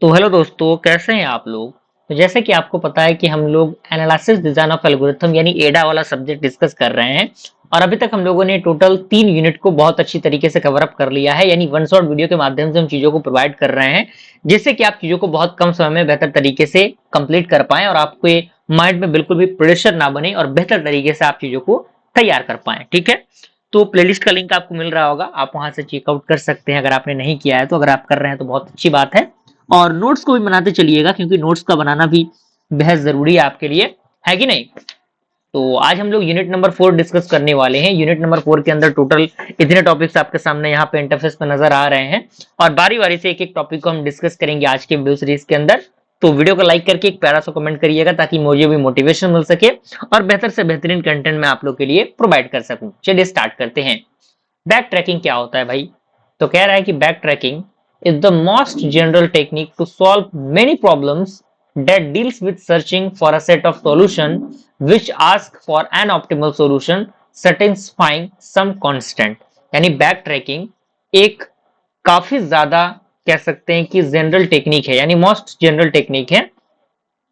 तो हेलो दोस्तों, कैसे हैं आप लोग। तो जैसे कि आपको पता है कि हम लोग एनालिसिस डिजाइन ऑफ एल्गोरिथम यानी एडा वाला सब्जेक्ट डिस्कस कर रहे हैं। और अभी तक हम लोगों ने टोटल 3 यूनिट को बहुत अच्छी तरीके से कवर अप कर लिया है, यानी वन शॉट वीडियो के माध्यम से हम चीजों को प्रोवाइड कर रहे हैं, जिससे कि आप चीजों को बहुत कम समय में बेहतर तरीके से कंप्लीट कर पाएं और आपके माइंड में बिल्कुल भी प्रेशर ना बने और बेहतर तरीके से आप चीजों को तैयार कर पाएं। ठीक है, तो प्लेलिस्ट का लिंक आपको मिल रहा होगा, आप वहां से चेकआउट कर सकते हैं अगर आपने नहीं किया है। तो अगर आप कर रहे हैं तो बहुत अच्छी बात है। और नोट्स को भी बनाते चलिएगा, क्योंकि नोट्स का बनाना भी बेहद जरूरी है आपके लिए, है कि नहीं। तो आज हम लोग यूनिट नंबर 4 डिस्कस करने वाले हैं। यूनिट नंबर 4 के अंदर टोटल इतने टॉपिक्स आपके सामने यहाँ पे इंटरफेस पे नजर आ रहे हैं, और बारी बारी से एक एक टॉपिक को हम डिस्कस करेंगे आज के वीडियो सीरीज के अंदर। तो वीडियो को लाइक करके एक प्यारा सा कमेंट करिएगा, ताकि मुझे भी मोटिवेशन मिल सके और बेहतर से बेहतरीन कंटेंट मैं आप लोग के लिए प्रोवाइड कर सकूं। चलिए स्टार्ट करते हैं। बैक ट्रैकिंग क्या होता है भाई। तो कह रहा है कि back trekking is the most general technique to solve many problems that deals with searching for a set of solution which ask for an optimal solution satisfying some constant। यानी बैक ट्रैकिंग एक काफी ज्यादा कह सकते हैं कि general technique है, यानी मोस्ट जनरल टेक्निक है,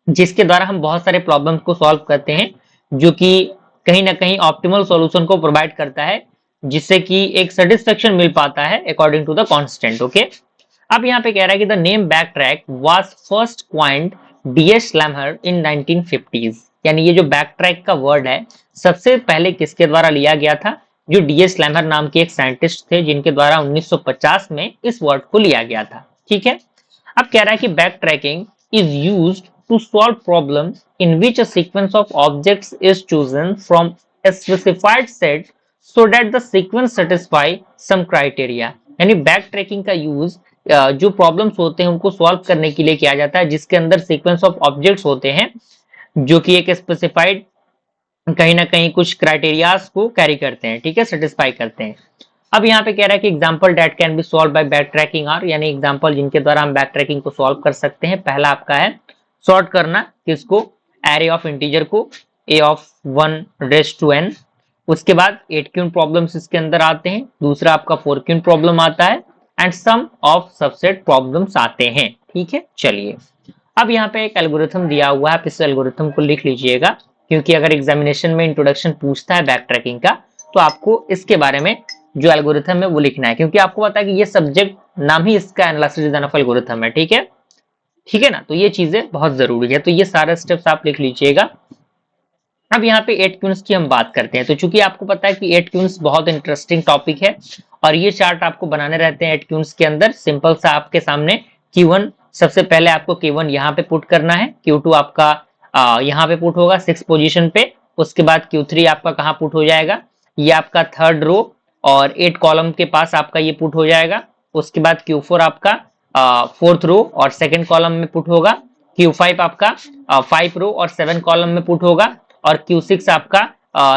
जिसके द्वारा हम बहुत सारे प्रॉब्लम्स को सॉल्व करते हैं, जो कि कहीं ना कहीं ऑप्टिमल सॉल्यूशन को प्रोवाइड करता है, जिससे कि एक सेटिस्फेक्शन मिल पाता है according to the constant. Okay, अब यहाँ पे कह रहा है कि the name back track was first coined DS Lehmer in 1950s। यानी ये जो बैक ट्रैक का वर्ड है, सबसे पहले किसके द्वारा लिया गया था। जो डीएस लैमर नाम के एक साइंटिस्ट थे, जिनके द्वारा 1950 में इस वर्ड को लिया गया था। ठीक है, अब कह रहा है कि back tracking is used to solve problem in which a sequence of objects is chosen from a specified set so that the sequence satisfy some criteria। यानी बैक ट्रैकिंग का यूज जो प्रॉब्लम्स होते हैं उनको सॉल्व करने के लिए किया जाता है, जिसके अंदर सीक्वेंस ऑफ ऑब्जेक्ट्स होते हैं, जो कि एक स्पेसिफाइड कहीं ना कहीं कुछ क्राइटेरियाज को कैरी करते हैं। ठीक है, सेटिस्फाई करते हैं। अब यहाँ पे कह रहा है कि example that can be solved by back tracking are, यानी एग्जाम्पल जिनके द्वारा हम बैक ट्रैकिंग को सॉल्व कर सकते हैं। पहला आपका है सॉर्ट करना, किसको, एरे ऑफ इंटीजर को, ए ऑफ 1 रेस टू एन। उसके बाद 8 क्यून प्रॉब्लम्स इसके अंदर आते हैं। दूसरा आपका 4 क्यून प्रॉब्लम आता है, and sum of subset problems आते हैं। ठीक है, चलिए अब यहाँ पे एक एल्गोरिथम दिया हुआ है, आप इस एल्गोरिथम को लिख लीजिएगा, क्योंकि अगर एग्जामिनेशन में इंट्रोडक्शन पूछता है बैक ट्रैकिंग का, तो आपको इसके बारे में जो एल्गोरिथम है वो लिखना है, क्योंकि आपको पता है कि ये सब्जेक्ट नाम ही इसका एनालिसिस डिजाइन ऑफ एल्गोरिथम है। ठीक है, ठीक है ना, तो ये चीजें बहुत जरूरी है, तो ये सारे स्टेप्स आप लिख लीजिएगा। अब यहाँ पे 8 क्यून्स की हम बात करते हैं। तो चूंकि आपको पता है कि 8 क्यून्स बहुत इंटरेस्टिंग टॉपिक है, और ये चार्ट आपको बनाने रहते हैं 8 क्यून्स के अंदर। सिंपल सा आपके सामने Q1, सबसे पहले आपको Q1 यहाँ पे पुट करना है, Q2 आपका यहाँ पे पुट होगा 6 पोजीशन पे। उसके बाद Q3 आपका कहाँ पुट हो जाएगा, ये आपका थर्ड रो और 8 कॉलम के पास आपका ये पुट हो जाएगा। उसके बाद Q4 आपका फोर्थ रो और सेकेंड कॉलम में पुट होगा। Q5 आपका 5 रो और 7 कॉलम में पुट होगा। और Q6 आपका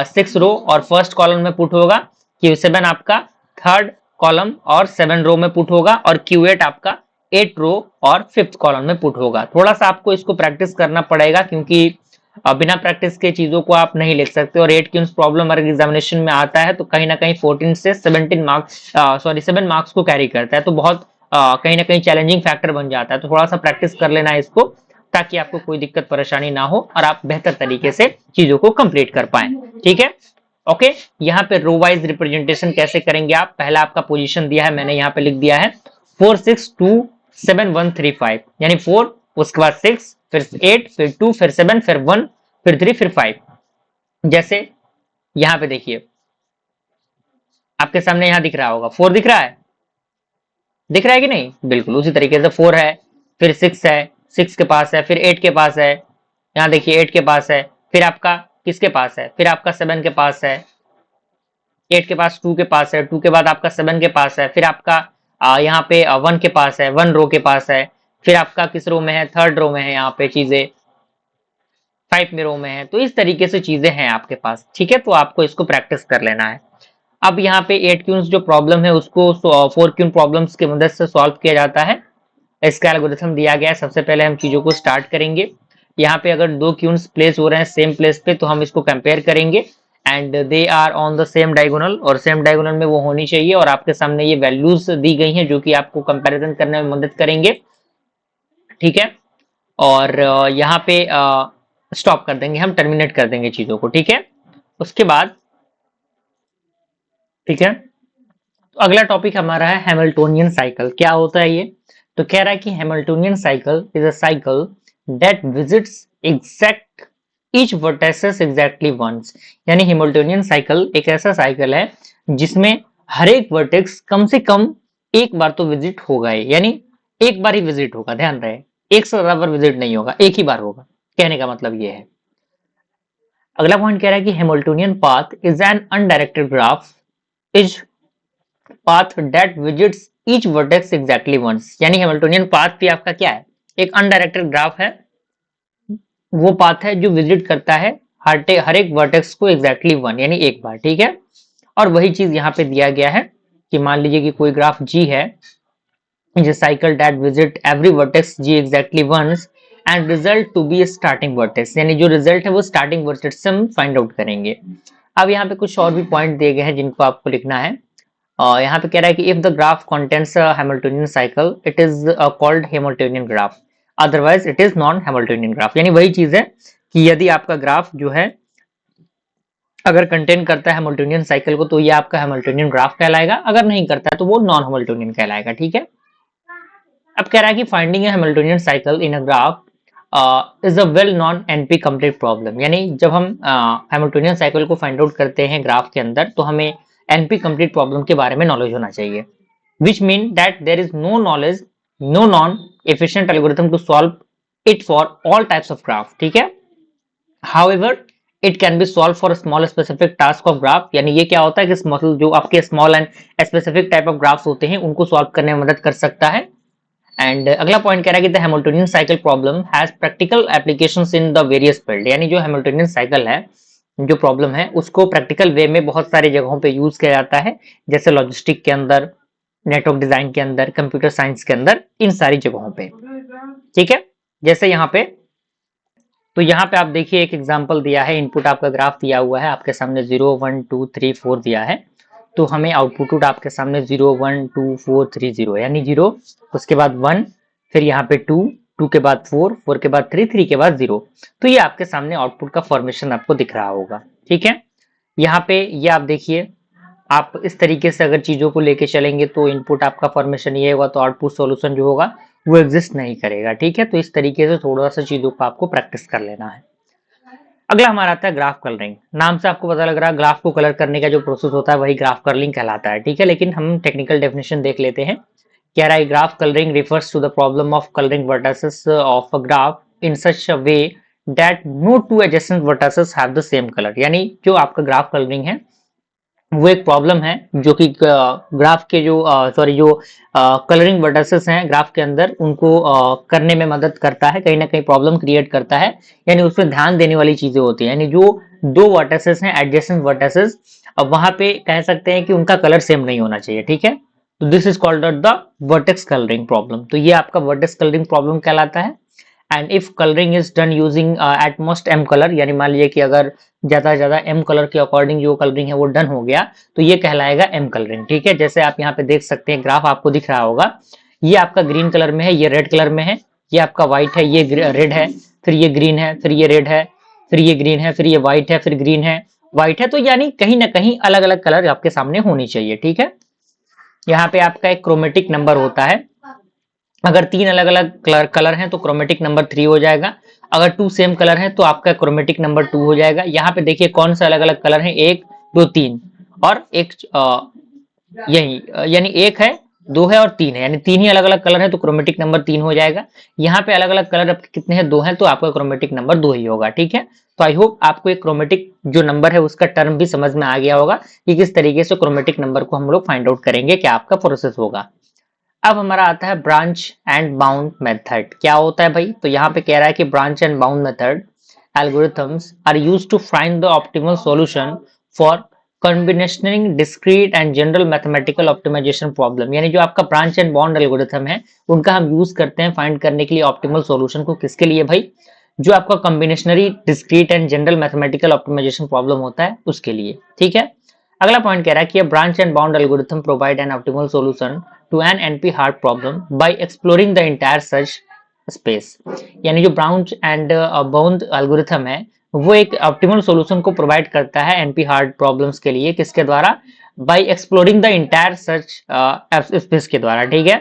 6 रो और फर्स्ट कॉलम में पुट होगा। Q7 आपका थर्ड कॉलम और 7 रो में पुट होगा। और Q8 आपका 8 रो और फिफ्थ कॉलम में पुट होगा। थोड़ा सा आपको इसको प्रैक्टिस करना पड़ेगा, क्योंकि बिना प्रैक्टिस के चीजों को आप नहीं लिख सकते। और 8 क्यून्स प्रॉब्लम अगर एग्जामिनेशन में आता है तो कहीं ना कहीं 14 से 17 मार्क्स, सॉरी 7 मार्क्स को कैरी करता है, तो बहुत कहीं ना कहीं चैलेंजिंग फैक्टर बन जाता है। तो थोड़ा सा प्रैक्टिस कर लेना है इसको, ताकि आपको कोई दिक्कत परेशानी ना हो और आप बेहतर तरीके से चीजों को कंप्लीट कर पाए। ठीक है, ओके। यहाँ पे रो वाइज रिप्रेजेंटेशन कैसे करेंगे आप, पहला आपका पोजीशन दिया है, मैंने यहाँ पे लिख दिया है 4 6 2 7 1 3 5, यानी 4, उसके बाद 6, फिर 8, फिर 2, फिर 7, फिर 1, फिर 3, फिर 5। जैसे यहाँ पे देखिए आपके सामने यहाँ दिख रहा होगा 4 दिख रहा है, दिख रहा है कि नहीं, बिल्कुल उसी तरीके से 4 है, फिर 6 है, 6 के पास है, फिर 8 के पास है, यहाँ देखिए 8 के पास है, फिर आपका किसके पास है, फिर आपका 7 के पास है, 8 के पास 2 के पास है, 2 के बाद आपका 7 के पास है, फिर आपका यहाँ पे 1 के पास है, 1 रो के पास है, फिर आपका किस रो में है, थर्ड रो में है, यहाँ पे चीजें 5 में रो में है। तो इस तरीके से चीजें हैं आपके पास। ठीक है, तो आपको इसको प्रैक्टिस कर लेना है। अब यहाँ पे 8 क्यून्स जो प्रॉब्लम है उसको 4 क्यून प्रॉब्लम्स की मदद से सॉल्व किया जाता है। इसका एल्गोरिथम दिया गया है। सबसे पहले हम चीजों को स्टार्ट करेंगे। यहाँ पे अगर 2 क्यून्स प्लेस हो रहे हैं सेम प्लेस पे, तो हम इसको कंपेयर करेंगे, and they are on the same diagonal, और सेम डायगोनल में वो होनी चाहिए। और आपके सामने ये वैल्यूज दी गई हैं जो कि आपको कंपैरिजन करने में मदद करेंगे। ठीक है। और यहाँ पे स्टॉप कर देंगे, हम टर्मिनेट कर देंगे चीजों को, ठीक है। उसके बाद ठीक है, तो अगला टॉपिक हमारा है हैमिल्टोनियन साइकिल। क्या होता है ये? तो कह रहा है कि Hamiltonian cycle is a cycle that visits exact each vertex exactly once. यानी हैमिल्टोनियन साइकिल एक ऐसा साइकिल है जिसमें हर एक वर्टेक्स कम से कम एक बार तो विजिट होगा ही, यानी एक बार ही विजिट होगा, ध्यान रहे, एक से ज्यादा बार विजिट नहीं होगा, एक ही बार होगा, कहने का मतलब ये है। अगला पॉइंट कह रहा है कि Hamiltonian path is an undirected graph is path that visits each vertex exactly once. यानी हैमिल्टोनियन पाथ भी आपका क्या है? एक अनडायरेक्टेड ग्राफ है, वो पाथ है जो विजिट करता है हर एक वर्टेक्स को एग्जैक्टली वन, यानी एक बार, ठीक है। और वही चीज यहाँ पे दिया गया है कि मान लीजिए कि कोई ग्राफ जी है, is a cycle that visit every vertex g exactly once and result to be a starting vertex। यानी जो रिजल्ट है वो स्टार्टिंग वर्टेक्स से हम फाइंड आउट करेंगे। अब यहाँ पे कुछ और भी पॉइंट दिए गए हैं जिनको आपको लिखना है। यहाँ पे कह रहा है कि if the graph contains Hamiltonian cycle it is called Hamiltonian graph, otherwise it is non Hamiltonian graph. यानी वही चीज है कि यदि आपका ग्राफ जो है अगर कंटेन करता है हैमिल्टोनियन साइकिल को तो ये आपका हैमिल्टोनियन ग्राफ कहलाएगा, अगर नहीं करता है तो वो नॉन हैमिल्टोनियन कहलाएगा, ठीक है। अब कह रहा है कि finding A Hamiltonian cycle in a graph is a well non NP complete problem. यानी जब हम हैमिल्टोनियन साइकिल को फाइंड आउट करते हैं ग्राफ के अंदर तो हमें एनपी कंप्लीट प्रॉब्लम के बारे में नॉलेज होना चाहिए, which mean that there is no knowledge, no non efficient algorithm to solve it for all types of graph, ठीक है। However it can be solve for small specific task of graph. यानी ये क्या होता है कि मतलब जो आपके small and specific type of graphs होते हैं उनको सॉल्व करने में मदद कर सकता है। एंड अगला पॉइंट कह रहा है कि the Hamiltonian cycle problem has practical applications in the various field. यानी जो हैमिल्टोनियन साइकिल है, जो प्रॉब्लम है उसको प्रैक्टिकल वे में बहुत सारी जगहों पे यूज किया जाता है, जैसे लॉजिस्टिक के अंदर, नेटवर्क डिजाइन के अंदर, कंप्यूटर साइंस के अंदर, इन सारी जगहों पे, ठीक है। जैसे यहाँ पे, तो यहाँ पे आप देखिए एक एग्जांपल दिया है, इनपुट आपका ग्राफ दिया हुआ है आपके सामने 0 1 2 3 4 दिया है, तो हमें आउटपुट आपके सामने 0 1 2 4 3 0, यानी 0 उसके बाद 1, फिर यहाँ पे 2, 2 के बाद 4, 4 के बाद 3, 3 के बाद 0। तो ये आपके सामने आउटपुट का फॉर्मेशन आपको दिख रहा होगा, ठीक है। यहाँ पे ये आप देखिए, आप इस तरीके से अगर चीजों को लेके चलेंगे तो इनपुट आपका फॉर्मेशन ये होगा, तो आउटपुट सॉल्यूशन जो होगा वो एग्जिस्ट नहीं करेगा, ठीक है। तो इस तरीके से थोड़ा सा चीजों को आपको प्रैक्टिस कर लेना है। अगला हमारा आता है ग्राफ कलरिंग। नाम से आपको पता लग रहा है ग्राफ को कलर करने का जो प्रोसेस होता है वही ग्राफ कलरिंग कहलाता है, ठीक है। लेकिन हम टेक्निकल डेफिनेशन देख लेते हैं। कह रहा है graph colouring refers to the problem of colouring vertices of a graph in such a way that no two adjacent vertices have the same colour. यानी जो आपका ग्राफ कलरिंग है वो एक प्रॉब्लम है जो कि ग्राफ के जो जो कलरिंग वर्टिसेस हैं ग्राफ के अंदर उनको करने में मदद करता है, कहीं ना कहीं प्रॉब्लम क्रिएट करता है। यानी उसमें ध्यान देने वाली चीजें होती हैं, यानी जो दो वर्टिसेस हैं एडजेसेंट वर्टिसेस, अब वहां पे कह सकते हैं कि उनका कलर सेम नहीं होना चाहिए, ठीक है। तो this is called the vertex colouring problem. तो ये आपका वर्टेक्स कलरिंग प्रॉब्लम कहलाता है। And if colouring is done using at most M colour, यानी मान लीजिए कि अगर ज्यादा से ज्यादा एम कलर के अकॉर्डिंग जो कलरिंग है वो डन हो गया तो ये कहलाएगा एम कलरिंग, ठीक है। जैसे आप यहाँ पे देख सकते हैं ग्राफ आपको दिख रहा होगा, ये आपका ग्रीन कलर में है, ये रेड कलर में है, ये आपका व्हाइट है, ये रेड है, फिर ये ग्रीन है, फिर ये रेड है, फिर ये ग्रीन है, फिर ये व्हाइट है, फिर ग्रीन है, व्हाइट है। तो यानी कहीं ना कहीं अलग अलग कलर आपके सामने होनी चाहिए, ठीक है। यहाँ पे आपका एक क्रोमेटिक नंबर होता है, अगर तीन अलग अलग कलर हैं तो क्रोमेटिक नंबर 3 हो जाएगा, अगर टू सेम कलर है तो आपका क्रोमेटिक नंबर 2 हो जाएगा। यहाँ पे देखिए कौन सा अलग अलग कलर है, 1 2 3 और एक यही, यानी एक है, दो है और तीन है, यानी तीन ही अलग अलग कलर है तो क्रोमेटिक नंबर 3 हो जाएगा। यहाँ पे अलग अलग कलर आपके कितने हैं, 2 हैं, तो आपका क्रोमेटिक नंबर 2 ही होगा, ठीक है। तो आई होप आपको एक क्रोमेटिक जो नंबर है उसका टर्म भी समझ में आ गया होगा कि किस तरीके से क्रोमेटिक नंबर को हम लोग फाइंड आउट करेंगे, क्या आपका प्रोसेस होगा। अब हमारा आता है ब्रांच एंड बाउंड मेथड। क्या होता है भाई? तो यहाँ पे कह रहा है कि branch and bound method algorithms are used to find the optimal solution for combinatorial discrete and general mathematical optimization problem। यानी जो आपका ब्रांच एंड बाउंड एल्गोरिथम है उनका हम यूज करते हैं फाइंड करने के लिए ऑप्टिमल सॉल्यूशन को, किसके लिए भाई? जो आपका combinatorial discrete and general mathematical optimisation problem होता है उसके लिए, ठीक है। अगला पॉइंट कह रहा है कि branch and bound algorithm provide an optimal solution to an NP hard problem by exploring the entire search space. यानी जो ब्राउन एंड बाउंड एल्गोरिथम है वो एक ऑप्टिमल सॉल्यूशन को प्रोवाइड करता है एनपी हार्ड प्रॉब्लम्स के लिए, किसके द्वारा? Bye exploring the entire search space के द्वारा, ठीक है।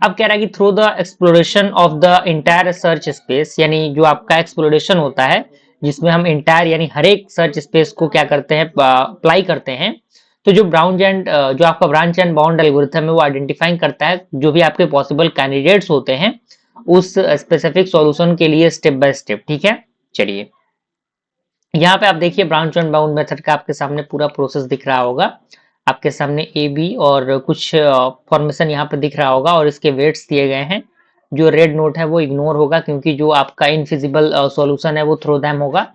अब कह रहा है कि through the exploration of the entire search space, यानी जो आपका एक्सप्लोरेशन होता है जिसमें हम इंटायर यानी हर एक सर्च स्पेस को क्या करते हैं, अप्लाई करते हैं, तो जो ब्राउन एंड जो आपका ब्रांच एंड बाउंड एल्गोरिथम है वो आइडेंटिफाइंग करता है जो भी आपके पॉसिबल कैंडिडेट्स होते हैं उस स्पेसिफिक सॉल्यूशन के लिए स्टेप बाय स्टेप, ठीक है। चलिए यहाँ पे आप देखिए ब्रांच एंड बाउंड मेथड का आपके सामने पूरा प्रोसेस दिख रहा होगा, आपके सामने ए बी और कुछ फॉर्मेशन यहाँ पे दिख रहा होगा और इसके वेट्स दिए गए हैं। जो रेड नोट है वो इग्नोर होगा क्योंकि जो आपका इनफिजिबल सॉल्यूशन है वो थ्रो दैम होगा।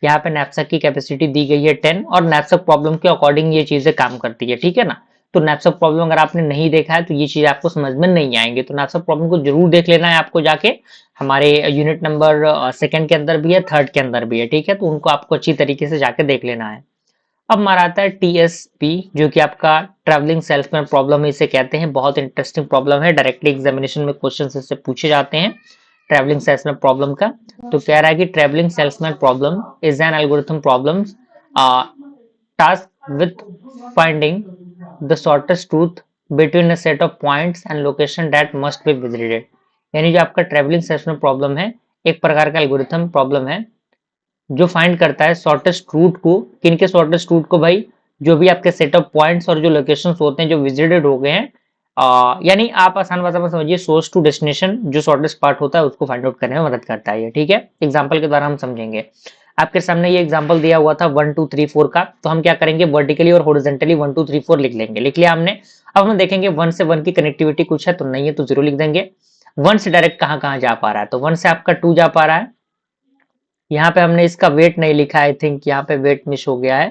यहाँ पे नैपसैक की कैपेसिटी दी गई है 10 और नैपसैक प्रॉब्लम के अकॉर्डिंग ये चीजें काम करती है, ठीक है ना। तो नैपसैक प्रॉब्लम अगर आपने नहीं देखा है तो ये चीज आपको समझ में नहीं आएंगे, तो नैपसैक प्रॉब्लम को जरूर देख लेना है आपको जाके, हमारे यूनिट नंबर सेकंड के अंदर भी है, थर्ड के अंदर भी है, ठीक है। तो उनको आपको अच्छी तरीके से जाके देख लेना है। अब हमारा आता है टीएसपी जो कि आपका ट्रैवलिंग सेल्समैन प्रॉब्लम इसे कहते हैं, बहुत इंटरेस्टिंग प्रॉब्लम है, डायरेक्टली एग्जामिनेशन में क्वेश्चन इससे पूछे जाते हैं ट्रैवलिंग सेल्समैन प्रॉब्लम का। तो कह रहा है कि travelling salesman problem is an algorithm problem tasked with finding the shortest route between a set of points and location that must be visited। यानी जो आपका ट्रेवलिंग सेल्समैन प्रॉब्लम है एक प्रकार का एल्गोरिथम प्रॉब्लम है जो फाइंड करता है शॉर्टेस्ट रूट को, किनके शॉर्टेस्ट रूट को भाई, जो भी आपके सेट ऑफ पॉइंट्स और जो लोकेशंस होते हैं जो विजिटेड हो गए हैं, यानी आप आसान भाषा में समझिए सोर्स टू डेस्टिनेशन जो शॉर्टेस्ट पार्ट होता है उसको फाइंड आउट करने में मदद करता है ये, ठीक है। एग्जांपल के द्वारा हम समझेंगे। आपके सामने ये एग्जांपल दिया हुआ था 1 2 3 4 का, तो हम क्या करेंगे वर्टिकली और हॉरिजॉन्टली 1 2 3 4 लिख लेंगे, लिख लिया हमने। अब हम देखेंगे 1 से 1 की कनेक्टिविटी कुछ है तो नहीं है तो 0 लिख देंगे। 1 से डायरेक्ट कहाँ कहाँ जा पा रहा है, तो 1 से आपका 2 जा पा रहा है, यहाँ पे हमने इसका वेट नहीं लिखा, आई थिंक यहाँ पे वेट मिस हो गया है।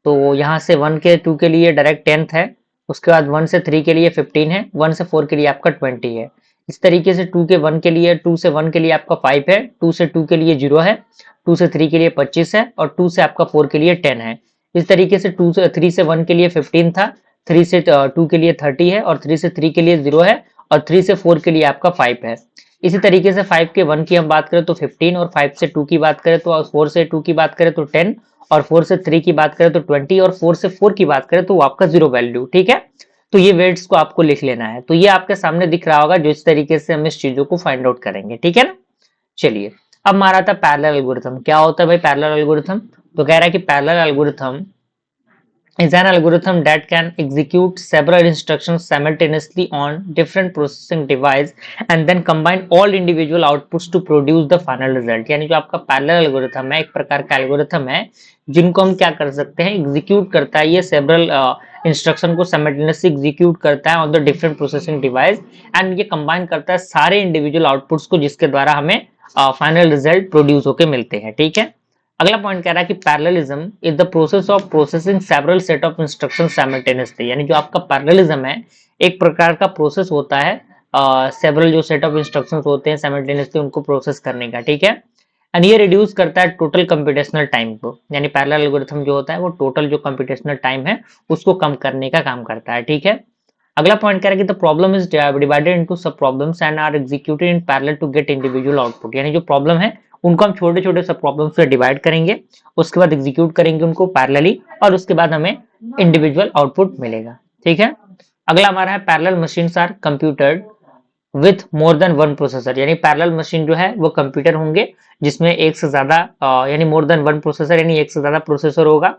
तो यहाँ से 1 के 2 के लिए डायरेक्ट 10th है, उसके बाद 1 से 3 के लिए 15 है, 1 से 4 के लिए आपका 20 है। इस तरीके से 2 के 1 के लिए 2 से 1 के लिए आपका 5 है, 2 से 2 के लिए 0 है, 2 से 3 के लिए 25 है और 2 से आपका 4 के लिए 10 है। इस तरीके से 2 से 3 से 1 के लिए 15 था, 3 से 2 के लिए 30 है और 3 से 3 के लिए 0 है और 3 से 4 के लिए आपका 5 है। इसी तरीके से 5 के 1 की हम बात करें तो 15 और 5 से 2 की बात करें तो 4 से 2 की बात करें तो 10 और 4 से 3 की बात करें तो 20 और 4 से 4 की बात करें तो आपका 0 वैल्यू, ठीक है। तो ये वेट्स को आपको लिख लेना है, तो ये आपके सामने दिख रहा होगा जो इस तरीके से हम इस चीजों को फाइंड आउट करेंगे, ठीक है ना। चलिए अब हमारा था पैरेलल एल्गोरिथम। क्या होता है भाई पैरेलल एल्गोरिथम, तो कह रहा है कि parallel algorithm is an algorithm that can execute several instructions simultaneously on different processing device and then combine all individual outputs to produce the final result। यानी जो आपका पैरेलल एल्गोरिथम है एक प्रकार का एल्गोरिथम है जिनको हम क्या कर सकते हैं, एग्जीक्यूट करता है ये सेवरल इंस्ट्रक्शन को साइमल्टेनियसली एग्जीक्यूट करता है on the different processing device and ये कंबाइन करता है सारे इंडिविजुअल आउटपुट्स को जिसके द्वारा हमें फाइनल रिजल्ट प्रोड्यूस होकर मिलते हैं, ठीक है। अगला पॉइंट कह रहा है कि parallelism is the process of processing several set of instructions simultaneously. यानी जो आपका पैरेललिज्म है एक प्रकार का प्रोसेस होता है सेवरल जो सेट ऑफ इंस्ट्रक्शंस होते हैं साइमल्टेनियसली उनको प्रोसेस करने का, ठीक है। एंड ये रिड्यूस करता है टोटल कंप्यूटेशनल टाइम को, यानी पैरेलल एल्गोरिथम जो होता है वो टोटल जो कंप्यूटेशनल टाइम है उसको कम करने का काम करता है, ठीक है। अगला पॉइंट कह रहा है कि the problem is divided into sub problems and are executed in parallel to get individual output. यानी जो प्रॉब्लम है उनको हम छोटे छोटे सब प्रॉब्लम्स में डिवाइड करेंगे, उसके बाद एग्जीक्यूट करेंगे उनको पैरेलली और उसके बाद हमें इंडिविजुअल आउटपुट मिलेगा, ठीक है। अगला हमारा है parallel machines are computers with more than one processor. यानी पैरेलल मशीन जो है वो कंप्यूटर होंगे जिसमें एक से ज्यादा यानी मोर देन वन प्रोसेसर यानी एक से ज्यादा प्रोसेसर होगा।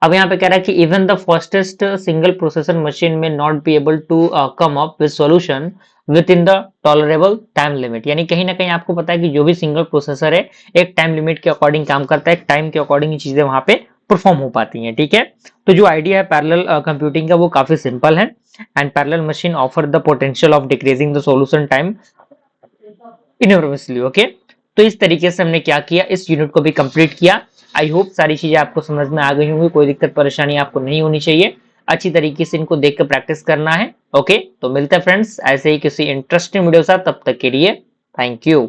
अब यहाँ पे कह रहा है कि even the fastest single processor machine में not be able to come up with solution within the tolerable time limit. यानी कहीं ना कहीं आपको पता है कि जो भी सिंगल प्रोसेसर है एक टाइम लिमिट के अकॉर्डिंग काम करता है, एक टाइम के अकॉर्डिंग चीजें वहां पे परफॉर्म हो पाती हैं, ठीक है। तो जो आइडिया है पैरेलल कंप्यूटिंग का वो काफी सिंपल है and parallel machine offer the potential of decreasing the solution time enormously, okay. तो इस तरीके से हमने क्या किया, इस यूनिट को भी कंप्लीट किया। आई होप सारी चीजें आपको समझ में आ गई होंगी, कोई दिक्कत परेशानी आपको नहीं होनी चाहिए, अच्छी तरीके से इनको देख कर प्रैक्टिस करना है, ओके। तो मिलते हैं फ्रेंड्स ऐसे ही किसी इंटरेस्टिंग वीडियो के साथ, तब तक के लिए थैंक यू।